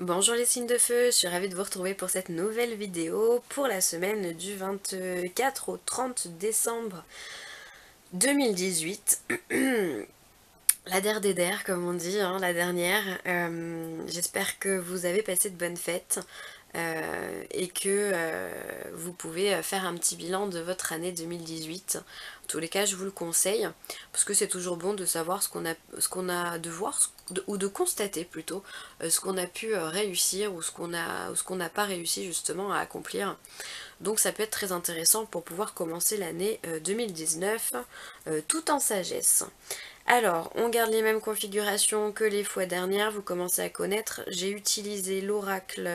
Bonjour les signes de feu, je suis ravie de vous retrouver pour cette nouvelle vidéo pour la semaine du 24 au 30 décembre 2018. La der des der, comme on dit, hein, la dernière. J'espère que vous avez passé de bonnes fêtes et que vous pouvez faire un petit bilan de votre année 2018. En tous les cas, je vous le conseille parce que c'est toujours bon de savoir de voir ou de constater plutôt ce qu'on a pu réussir ou ce qu'on n'a pas réussi justement à accomplir. Donc ça peut être très intéressant pour pouvoir commencer l'année 2019 tout en sagesse. Alors, on garde les mêmes configurations que les fois dernières, vous commencez à connaître. J'ai utilisé l'oracle,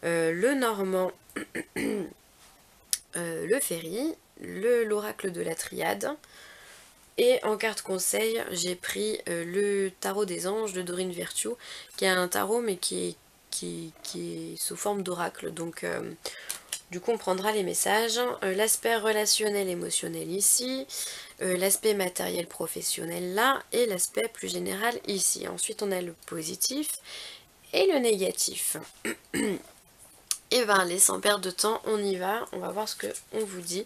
le normand, le ferry, l'oracle de la triade. Et en carte conseil, j'ai pris le tarot des anges de Dorine Virtue, qui est un tarot mais qui est sous forme d'oracle. Donc du coup on prendra les messages. L'aspect relationnel émotionnel ici, l'aspect matériel professionnel là, et l'aspect plus général ici. Ensuite on a le positif et le négatif. Et ben allez, sans perdre de temps, on y va, on va voir ce qu'on vous dit.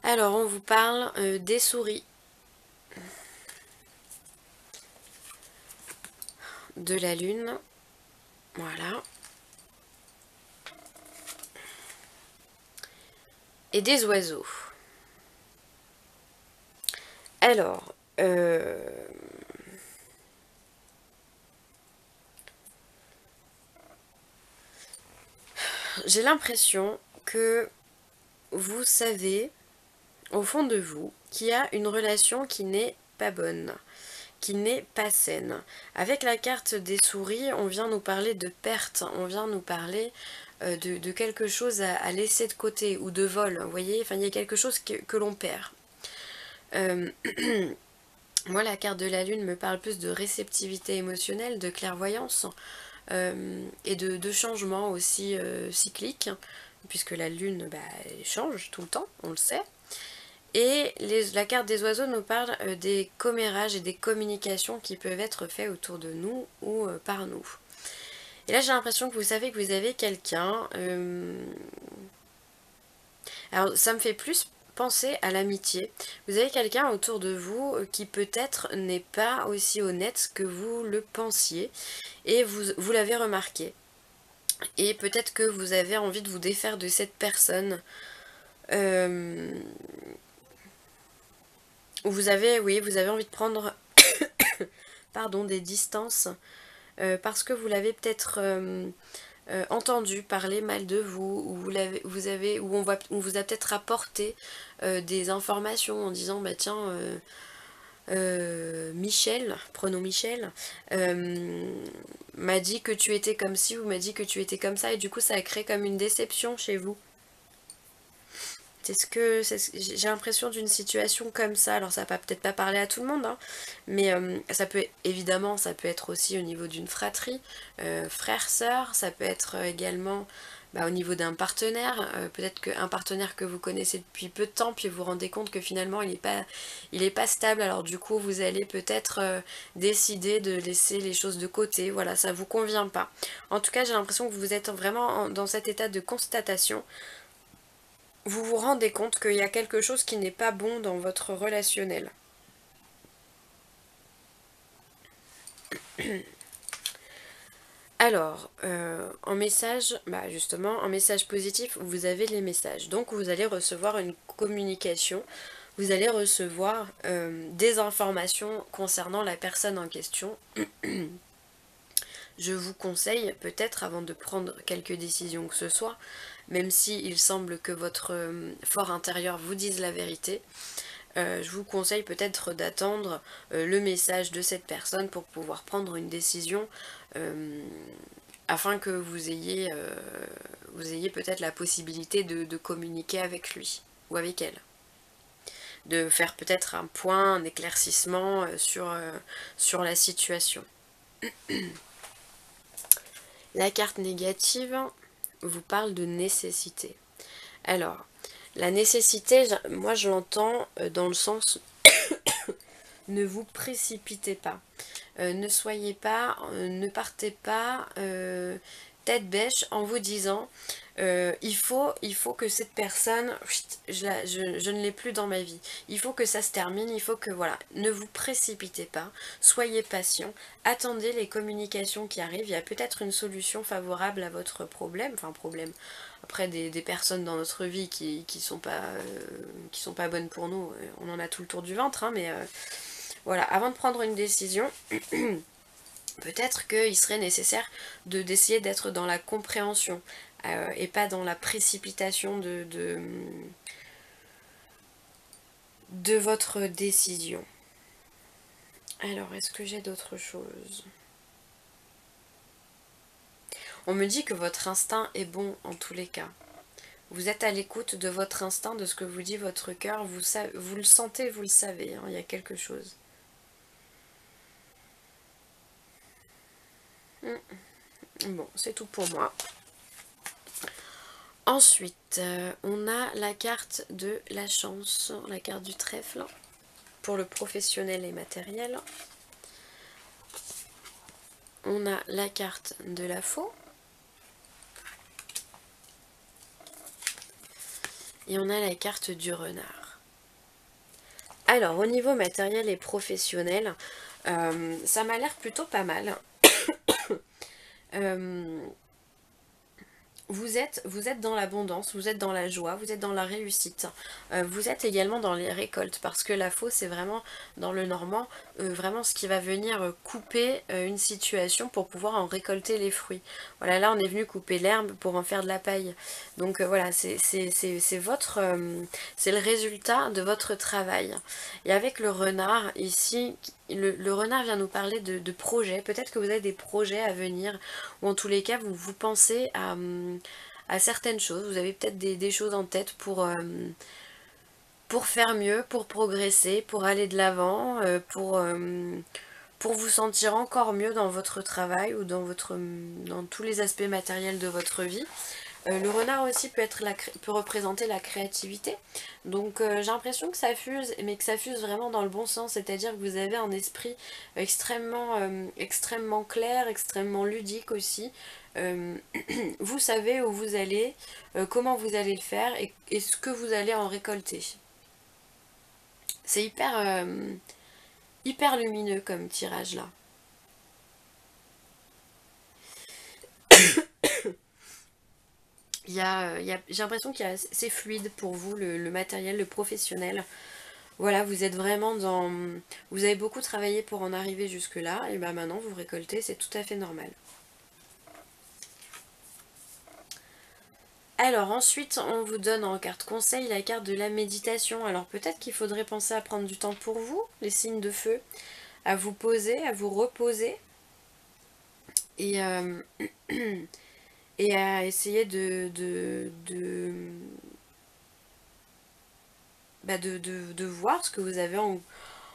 Alors on vous parle des souris, de la lune, voilà, et des oiseaux. Alors, j'ai l'impression que vous savez, au fond de vous, qu'il y a une relation qui n'est pas bonne, qui n'est pas saine. Avec la carte des souris, on vient nous parler de perte, on vient nous parler de quelque chose à laisser de côté, ou de vol, vous voyez, enfin il y a quelque chose que l'on perd. Moi la carte de la lune me parle plus de réceptivité émotionnelle, de clairvoyance, et de changement aussi cyclique, puisque la lune elle change tout le temps, on le sait. Et la carte des oiseaux nous parle des commérages et des communications qui peuvent être faits autour de nous ou par nous. Et là j'ai l'impression que vous savez que vous avez quelqu'un. Alors ça me fait plus penser à l'amitié. Vous avez quelqu'un autour de vous qui peut-être n'est pas aussi honnête que vous le pensiez. Et vous l'avez remarqué. Et peut-être que vous avez envie de vous défaire de cette personne. Vous avez, oui, vous avez envie de prendre pardon, des distances parce que vous l'avez peut-être entendu parler mal de vous, ou on vous a peut-être apporté des informations en disant bah tiens Michel, prenons Michel, m'a dit que tu étais comme ci ou m'a dit que tu étais comme ça, et du coup ça a créé comme une déception chez vous. J'ai l'impression d'une situation comme ça. Alors ça va peut-être pas parler à tout le monde, hein, mais ça peut évidemment, ça peut être aussi au niveau d'une fratrie, frère-sœur, ça peut être également au niveau d'un partenaire, peut-être qu'un partenaire que vous connaissez depuis peu de temps, puis vous vous rendez compte que finalement il est pas stable, alors du coup vous allez peut-être décider de laisser les choses de côté, voilà, ça vous convient pas. En tout cas j'ai l'impression que vous êtes vraiment dans cet état de constatation. Vous vous rendez compte qu'il y a quelque chose qui n'est pas bon dans votre relationnel. Alors, en message, justement, en message positif, vous avez les messages. Donc vous allez recevoir une communication, vous allez recevoir des informations concernant la personne en question. Je vous conseille peut-être, avant de prendre quelques décisions que ce soit, même si il semble que votre fort intérieur vous dise la vérité, je vous conseille peut-être d'attendre le message de cette personne pour pouvoir prendre une décision afin que vous ayez peut-être la possibilité de communiquer avec lui ou avec elle. De faire peut-être un point, un éclaircissement sur la situation. La carte négative vous parle de nécessité. Alors, la nécessité, moi je l'entends dans le sens ne vous précipitez pas. ne soyez pas, ne partez pas tête bêche en vous disant il faut que cette personne, je ne l'ai plus dans ma vie. Il faut que ça se termine, il faut que voilà, ne vous précipitez pas, soyez patient, attendez les communications qui arrivent, il y a peut-être une solution favorable à votre problème, enfin problème, après des personnes dans notre vie qui sont pas bonnes pour nous, on en a tout le tour du ventre, hein, mais voilà, avant de prendre une décision, peut-être qu'il serait nécessaire d'essayer d'être dans la compréhension et pas dans la précipitation de votre décision. Alors, est-ce que j'ai d'autres choses? On me dit que votre instinct est bon en tous les cas. Vous êtes à l'écoute de votre instinct, de ce que vous dit votre cœur, vous le sentez, vous le savez, hein, il y a quelque chose. Bon, c'est tout pour moi. Ensuite, on a la carte de la chance, la carte du trèfle, pour le professionnel et matériel. On a la carte de la faux. Et on a la carte du renard. Alors, au niveau matériel et professionnel, ça m'a l'air plutôt pas mal. Vous êtes dans l'abondance, vous êtes dans la joie, vous êtes dans la réussite. Vous êtes également dans les récoltes parce que la faux c'est vraiment dans le normand, vraiment ce qui va venir couper une situation pour pouvoir en récolter les fruits. Voilà, là on est venu couper l'herbe pour en faire de la paille. Donc voilà, c'est votre, c'est le résultat de votre travail. Et avec le renard ici, le renard vient nous parler de projets. Peut-être que vous avez des projets à venir ou en tous les cas vous pensez à certaines choses, vous avez peut-être des choses en tête pour faire mieux, pour progresser, pour aller de l'avant, pour vous sentir encore mieux dans votre travail ou dans tous les aspects matériels de votre vie. Le renard aussi peut représenter la créativité. Donc j'ai l'impression que ça fuse, mais que ça fuse vraiment dans le bon sens, c'est-à-dire que vous avez un esprit extrêmement clair, extrêmement ludique aussi. Vous savez où vous allez, comment vous allez le faire et ce que vous allez en récolter. C'est hyper lumineux comme tirage là. J'ai l'impression qu'il y a c'est fluide pour vous, le matériel, le professionnel. Voilà, vous êtes vraiment dans... Vous avez beaucoup travaillé pour en arriver jusque là, et ben maintenant vous récoltez, c'est tout à fait normal. Alors ensuite, on vous donne en carte conseil la carte de la méditation. Alors peut-être qu'il faudrait penser à prendre du temps pour vous, les signes de feu, à vous poser, à vous reposer, et, et à essayer de voir ce que vous avez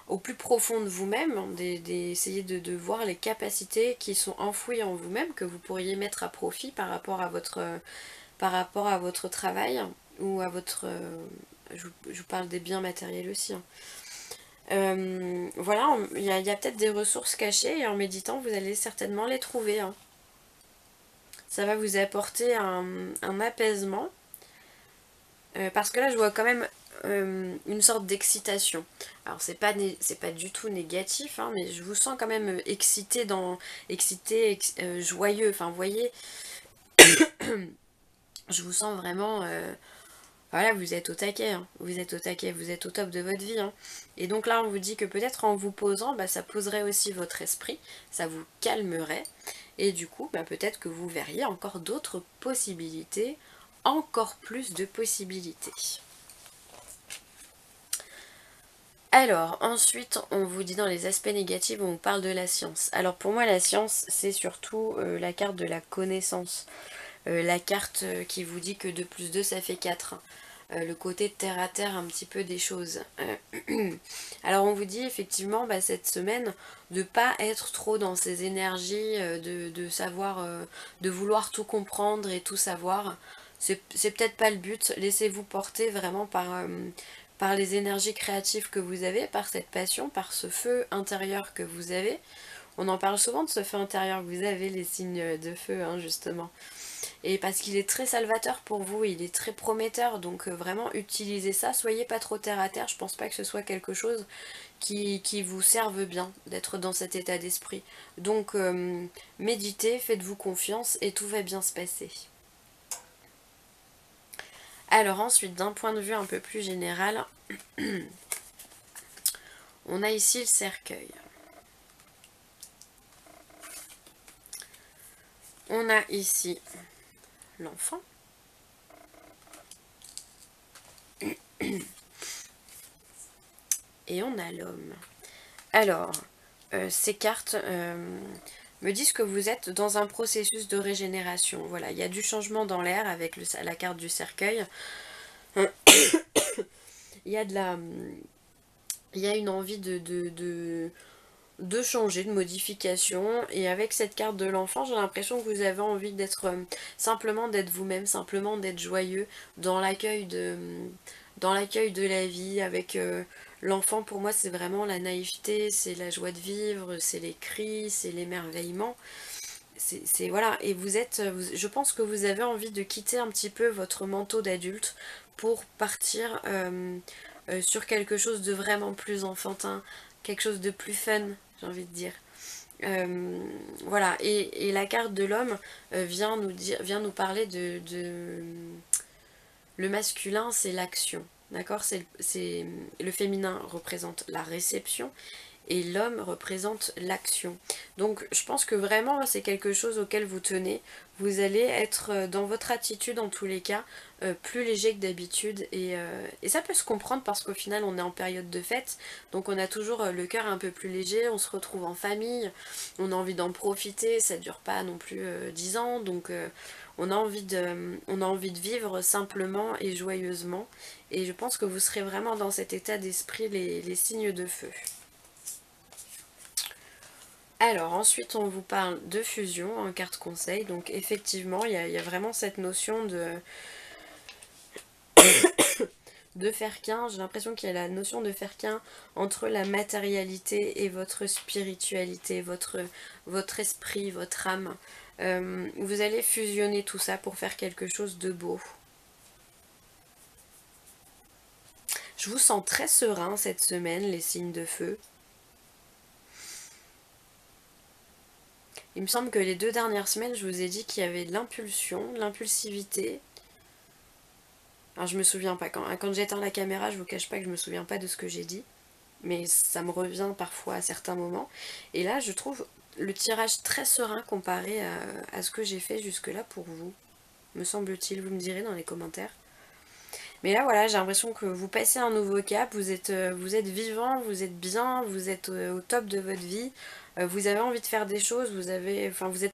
au plus profond de vous-même, d'essayer de voir les capacités qui sont enfouies en vous-même, que vous pourriez mettre à profit par rapport à votre travail ou à votre... je vous parle des biens matériels aussi. Hein. Voilà, il y a peut-être des ressources cachées et en méditant, vous allez certainement les trouver. Hein. Ça va vous apporter un apaisement. Parce que là, je vois quand même une sorte d'excitation. Alors, c'est pas du tout négatif, hein, mais je vous sens quand même excité, joyeux. Enfin, vous voyez, je vous sens vraiment... voilà, vous êtes au taquet, hein. Vous êtes au taquet, vous êtes au top de votre vie. Hein. Et donc là, on vous dit que peut-être en vous posant, bah, ça poserait aussi votre esprit, ça vous calmerait. Et du coup, bah, peut-être que vous verriez encore d'autres possibilités, encore plus de possibilités. Alors, ensuite, on vous dit dans les aspects négatifs, on vous parle de la science. Alors pour moi, la science, c'est surtout la carte de la connaissance. La carte qui vous dit que 2 plus 2, ça fait 4. Le côté terre à terre un petit peu des choses. Alors on vous dit effectivement cette semaine de pas être trop dans ces énergies de savoir, de vouloir tout comprendre et tout savoir. C'est peut-être pas le but. Laissez-vous porter vraiment par les énergies créatives que vous avez, par cette passion, par ce feu intérieur que vous avez. On en parle souvent de ce feu intérieur que vous avez, les signes de feu, hein, justement. Et parce qu'il est très salvateur pour vous, il est très prometteur, donc vraiment utilisez ça, soyez pas trop terre à terre, je pense pas que ce soit quelque chose qui vous serve bien d'être dans cet état d'esprit. Donc méditez, faites-vous confiance et tout va bien se passer. Alors ensuite, d'un point de vue un peu plus général, on a ici le cercueil. On a ici l'enfant. Et on a l'homme. Alors, ces cartes me disent que vous êtes dans un processus de régénération. Voilà, il y a du changement dans l'air avec la carte du cercueil. Il y a il y a une envie de changer, de modification. Et avec cette carte de l'enfant, j'ai l'impression que vous avez envie d'être simplement d'être vous-même, simplement d'être joyeux dans l'accueil de la vie. Avec l'enfant, pour moi, c'est vraiment la naïveté, c'est la joie de vivre, c'est les cris, c'est l'émerveillement. C'est voilà, et je pense que vous avez envie de quitter un petit peu votre manteau d'adulte pour partir sur quelque chose de vraiment plus enfantin, quelque chose de plus fun, j'ai envie de dire. Voilà, et la carte de l'homme vient nous parler le masculin, c'est l'action, d'accord? Le féminin représente la réception et l'homme représente l'action. Donc je pense que vraiment c'est quelque chose auquel vous tenez. Vous allez être dans votre attitude en tous les cas plus léger que d'habitude et ça peut se comprendre parce qu'au final on est en période de fête, donc on a toujours le cœur un peu plus léger, on se retrouve en famille, on a envie d'en profiter, ça dure pas non plus 10 ans, donc on a envie de vivre simplement et joyeusement, et je pense que vous serez vraiment dans cet état d'esprit les signes de feu. Alors ensuite on vous parle de fusion en carte conseil, donc effectivement il y a vraiment cette notion de faire qu'un, j'ai l'impression qu'il y a la notion de faire qu'un entre la matérialité et votre spiritualité, votre esprit, votre âme. Vous allez fusionner tout ça pour faire quelque chose de beau. Je vous sens très serein cette semaine, les signes de feu. Il me semble que les 2 dernières semaines, je vous ai dit qu'il y avait de l'impulsion, de l'impulsivité. Alors je me souviens pas, quand j'éteins la caméra, je vous cache pas que je me souviens pas de ce que j'ai dit. Mais ça me revient parfois à certains moments. Et là, je trouve le tirage très serein comparé à ce que j'ai fait jusque-là pour vous. Me semble-t-il, vous me direz dans les commentaires. Mais là, voilà, j'ai l'impression que vous passez un nouveau cap, vous êtes vivant, vous êtes bien, vous êtes au top de votre vie, vous avez envie de faire des choses, vous êtes